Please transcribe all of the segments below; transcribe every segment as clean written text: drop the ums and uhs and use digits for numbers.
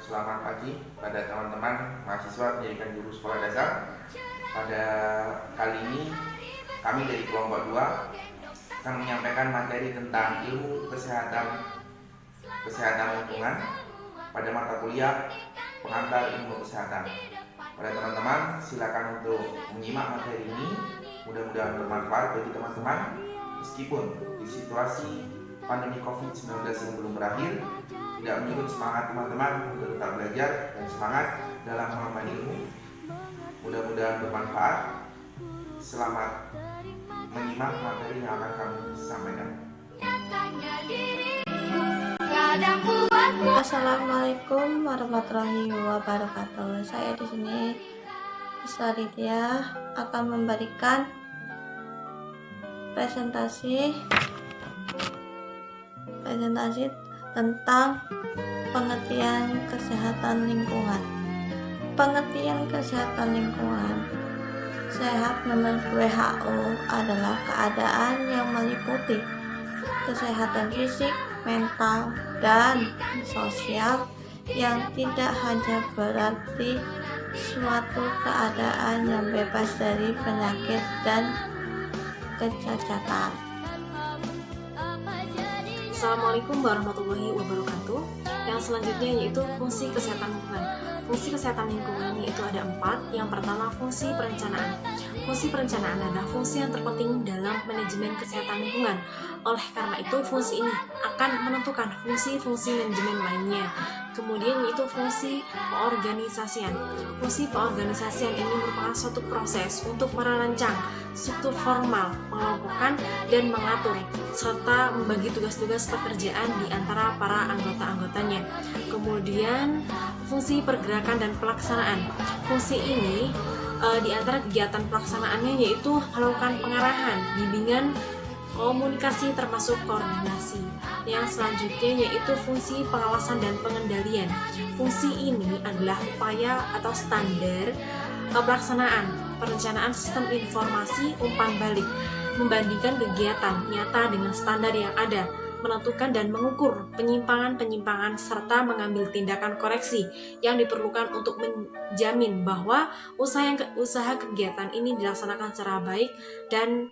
Selamat pagi pada teman-teman mahasiswa pendidikan guru sekolah dasar. Pada kali ini kami dari kelompok 2 akan menyampaikan materi tentang ilmu kesehatan lingkungan pada mata kuliah pengantar ilmu kesehatan. Pada teman-teman, silakan untuk menyimak materi ini. Mudah-mudahan bermanfaat bagi teman-teman. Meskipun di situasi pandemi COVID-19 yang belum berakhir, tidak menyurut semangat teman-teman untuk tetap belajar dan semangat dalam mengemban ilmu. Mudah-mudahan bermanfaat. Selamat menyimak materi yang akan kami sampaikan. Assalamualaikum warahmatullahi wabarakatuh. Saya di sini Iswaridya akan memberikan presentasi tentang pengertian kesehatan lingkungan. Pengertian kesehatan lingkungan sehat menurut WHO adalah keadaan yang meliputi kesehatan fisik, mental, dan sosial yang tidak hanya berarti suatu keadaan yang bebas dari penyakit dan kecacatan. Assalamualaikum warahmatullahi wabarakatuh. Yang selanjutnya yaitu fungsi kesehatan lingkungan. Fungsi kesehatan lingkungan yaitu ada 4. Yang pertama, fungsi perencanaan. Fungsi perencanaan adalah fungsi yang terpenting dalam manajemen kesehatan lingkungan. Oleh karena itu, fungsi ini akan menentukan fungsi-fungsi manajemen lainnya. Kemudian yaitu fungsi peorganisasian. Fungsi peorganisasian ini merupakan suatu proses untuk merancang struktur formal, mengelompokkan dan mengatur, serta membagi tugas-tugas pekerjaan di antara para anggota-anggotanya. Kemudian fungsi pergerakan dan pelaksanaan. Fungsi ini di antara kegiatan pelaksanaannya yaitu melakukan pengarahan, bimbingan, komunikasi termasuk koordinasi. Yang selanjutnya yaitu fungsi pengawasan dan pengendalian. Fungsi ini adalah upaya atau standar pelaksanaan perencanaan sistem informasi umpan balik, membandingkan kegiatan nyata dengan standar yang ada, menentukan dan mengukur penyimpangan-penyimpangan serta mengambil tindakan koreksi yang diperlukan untuk menjamin bahwa usaha kegiatan ini dilaksanakan secara baik dan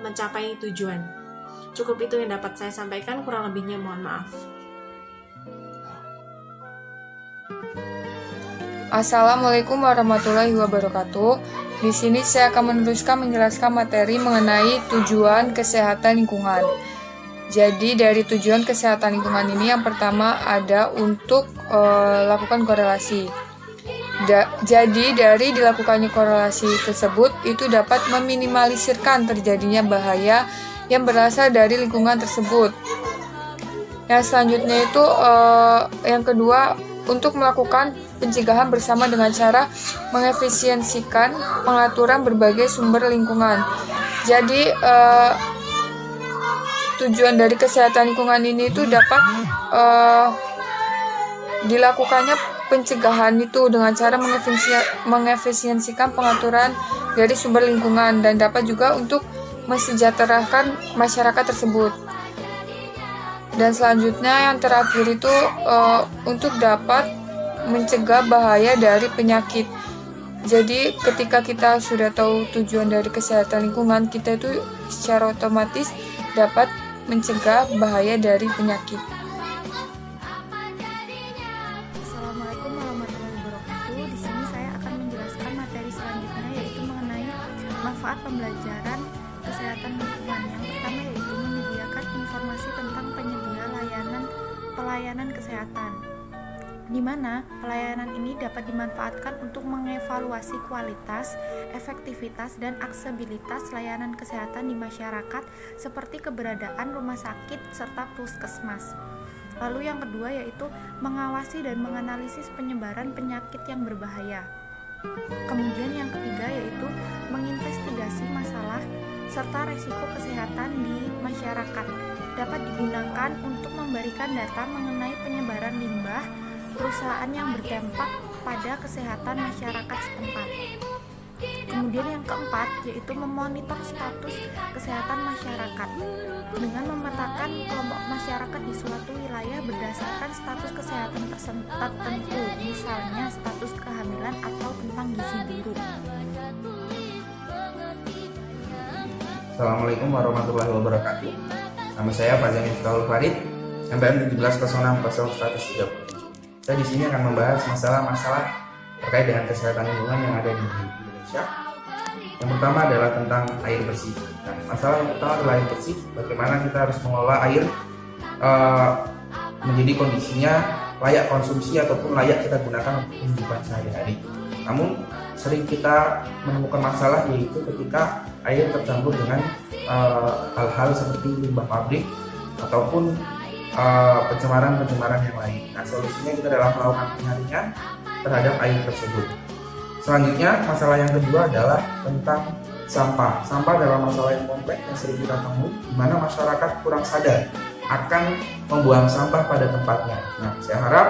mencapai tujuan. Cukup itu yang dapat saya sampaikan, kurang lebihnya mohon maaf. Assalamualaikum warahmatullahi wabarakatuh. Di sini saya akan menjelaskan materi mengenai tujuan kesehatan lingkungan. Jadi dari tujuan kesehatan lingkungan ini yang pertama ada untuk lakukan korelasi. Jadi dari dilakukannya korelasi tersebut itu dapat meminimalisirkan terjadinya bahaya yang berasal dari lingkungan tersebut. Yang selanjutnya itu yang kedua untuk melakukan pencegahan bersama dengan cara mengefisiensikan pengaturan berbagai sumber lingkungan. Jadi tujuan dari kesehatan lingkungan ini itu dapat dilakukannya pencegahan itu dengan cara mengefisiensikan pengaturan dari sumber lingkungan dan dapat juga untuk mensejahterakan masyarakat tersebut. Dan selanjutnya yang terakhir itu untuk dapat mencegah bahaya dari penyakit. Jadi ketika kita sudah tahu tujuan dari kesehatan lingkungan, kita itu secara otomatis dapat mencegah bahaya dari penyakit. Assalamualaikum warahmatullahi wabarakatuh. Di sini saya akan menjelaskan materi selanjutnya yaitu mengenai manfaat pembelajaran kesehatan lingkungan. Yang pertama yaitu menyediakan informasi tentang penyedia pelayanan kesehatan, di mana pelayanan ini dapat dimanfaatkan untuk mengevaluasi kualitas, efektivitas, dan aksesibilitas layanan kesehatan di masyarakat seperti keberadaan rumah sakit serta puskesmas. Lalu yang kedua yaitu mengawasi dan menganalisis penyebaran penyakit yang berbahaya. Kemudian yang ketiga yaitu menginvestigasi masalah serta resiko kesehatan di masyarakat. Dapat digunakan untuk memberikan data mengenai penyebaran limbah perusahaan yang berdampak pada kesehatan masyarakat setempat. Kemudian yang keempat yaitu memonitor status kesehatan masyarakat dengan memetakan kelompok masyarakat di suatu wilayah berdasarkan status kesehatan tertentu, misalnya status kehamilan atau tentang gizi buruk. Assalamualaikum warahmatullahi wabarakatuh. Nama saya Fajar Miftahul Farid, MPM 17060130. Saya di sini akan membahas masalah-masalah terkait dengan kesehatan lingkungan yang ada di Indonesia. Yang pertama adalah tentang air bersih. Nah, masalah yang pertama adalah air bersih. Bagaimana kita harus mengelola air menjadi kondisinya layak konsumsi ataupun layak kita gunakan untuk kehidupan sehari-hari. Namun sering kita menemukan masalah yaitu ketika air tercampur dengan hal-hal seperti limbah pabrik ataupun pencemaran-pencemaran yang lain. Nah, solusinya kita adalah melakukan penyaringan terhadap air tersebut. Selanjutnya, masalah yang kedua adalah tentang sampah. Sampah adalah masalah yang kompleks yang sering kita temui, di mana masyarakat kurang sadar akan membuang sampah pada tempatnya. Nah, saya harap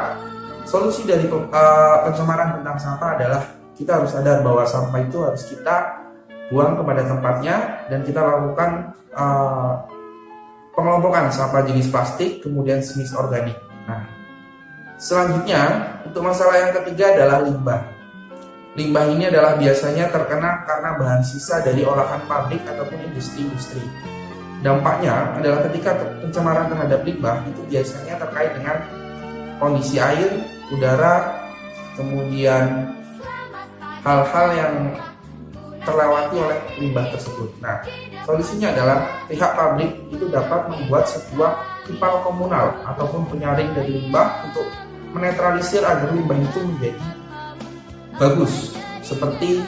solusi dari pencemaran tentang sampah adalah kita harus sadar bahwa sampah itu harus kita buang kepada tempatnya dan kita lakukan pengelompokan sampah jenis plastik kemudian jenis organik. Nah, selanjutnya untuk masalah yang ketiga adalah limbah. Limbah ini adalah biasanya terkena karena bahan sisa dari olahan pabrik ataupun industri-industri. Dampaknya adalah ketika pencemaran terhadap limbah itu biasanya terkait dengan kondisi air, udara, kemudian hal-hal yang terlewati oleh limbah tersebut. Nah, solusinya adalah pihak pabrik itu dapat membuat sebuah ipal komunal ataupun penyaring dari limbah untuk menetralisir agar limbah itu menjadi bagus seperti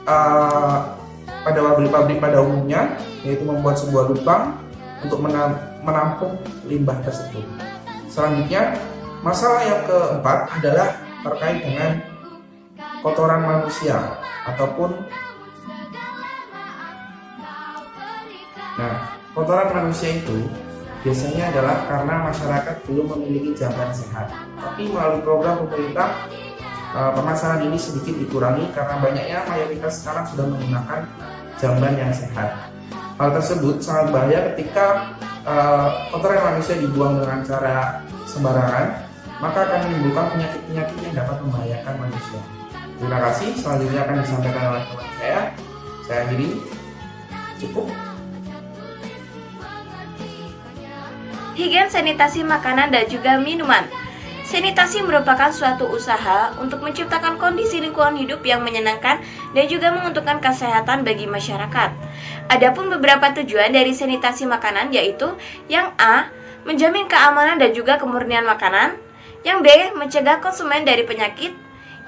pada pabrik pada umumnya, yaitu membuat sebuah lubang untuk menampung limbah tersebut. Selanjutnya, masalah yang keempat adalah terkait dengan kotoran manusia ataupun kotoran manusia itu biasanya adalah karena masyarakat belum memiliki jamban sehat. Tapi melalui program pemerintah, permasalahan ini sedikit dikurangi karena banyaknya mayoritas sekarang sudah menggunakan jamban yang sehat. Hal tersebut sangat bahaya ketika kotoran manusia dibuang dengan cara sembarangan, maka akan menimbulkan penyakit-penyakit yang dapat membahayakan manusia. Terima kasih. Selanjutnya akan disampaikan oleh teman saya. Saya akhiri. Cukup. Higien sanitasi makanan dan juga minuman. Sanitasi merupakan suatu usaha untuk menciptakan kondisi lingkungan hidup yang menyenangkan dan juga menguntungkan kesehatan bagi masyarakat. Adapun beberapa tujuan dari sanitasi makanan yaitu yang A, menjamin keamanan dan juga kemurnian makanan, yang B, mencegah konsumen dari penyakit,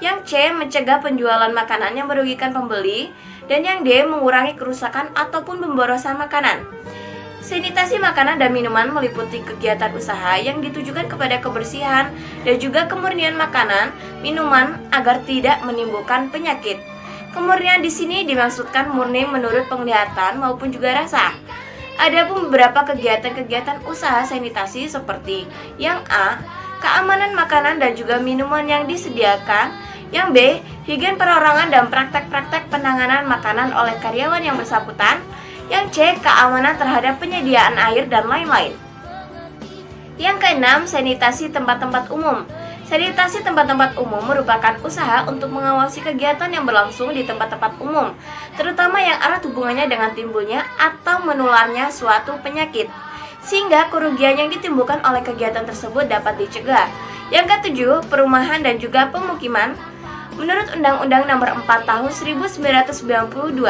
yang C, mencegah penjualan makanan yang merugikan pembeli, dan yang D, mengurangi kerusakan ataupun pemborosan makanan. Sanitasi makanan dan minuman meliputi kegiatan usaha yang ditujukan kepada kebersihan dan juga kemurnian makanan, minuman agar tidak menimbulkan penyakit. Kemurnian di sini dimaksudkan murni menurut penglihatan maupun juga rasa. Adapun beberapa kegiatan-kegiatan usaha sanitasi seperti yang A, keamanan makanan dan juga minuman yang disediakan, yang B, higien perorangan dan praktek-praktek penanganan makanan oleh karyawan yang bersangkutan, yang C, keamanan terhadap penyediaan air dan lain-lain. Yang keenam, sanitasi tempat-tempat umum. Sanitasi tempat-tempat umum merupakan usaha untuk mengawasi kegiatan yang berlangsung di tempat-tempat umum, terutama yang erat hubungannya dengan timbulnya atau menularnya suatu penyakit, sehingga kerugian yang ditimbulkan oleh kegiatan tersebut dapat dicegah. Yang ketujuh, perumahan dan juga pemukiman. Menurut Undang-Undang Nomor 4 Tahun 1992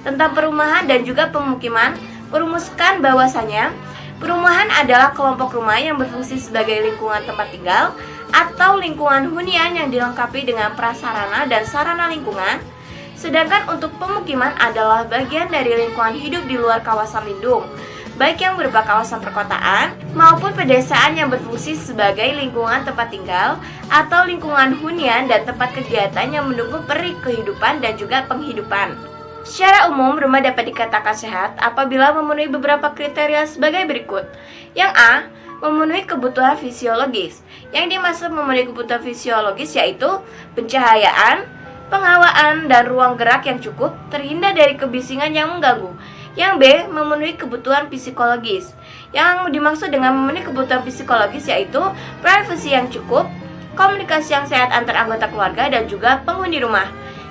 tentang perumahan dan juga pemukiman, merumuskan bahwasanya perumahan adalah kelompok rumah yang berfungsi sebagai lingkungan tempat tinggal atau lingkungan hunian yang dilengkapi dengan prasarana dan sarana lingkungan. Sedangkan untuk pemukiman adalah bagian dari lingkungan hidup di luar kawasan lindung, baik yang berupa kawasan perkotaan maupun pedesaan yang berfungsi sebagai lingkungan tempat tinggal atau lingkungan hunian dan tempat kegiatan yang mendukung peri kehidupan dan juga penghidupan. Secara umum, rumah dapat dikatakan sehat apabila memenuhi beberapa kriteria sebagai berikut. Yang A, memenuhi kebutuhan fisiologis. Yang dimaksud memenuhi kebutuhan fisiologis yaitu pencahayaan, penghawaan dan ruang gerak yang cukup, terhindar dari kebisingan yang mengganggu. Yang B, memenuhi kebutuhan psikologis. Yang dimaksud dengan memenuhi kebutuhan psikologis yaitu privasi yang cukup, komunikasi yang sehat antar anggota keluarga dan juga penghuni rumah.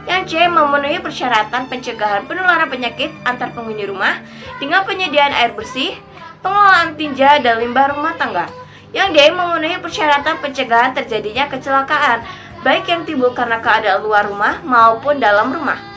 Yang C, memenuhi persyaratan pencegahan penularan penyakit antar penghuni rumah dengan penyediaan air bersih, pengelolaan tinja dan limbah rumah tangga. Yang D, memenuhi persyaratan pencegahan terjadinya kecelakaan, baik yang timbul karena keadaan luar rumah maupun dalam rumah.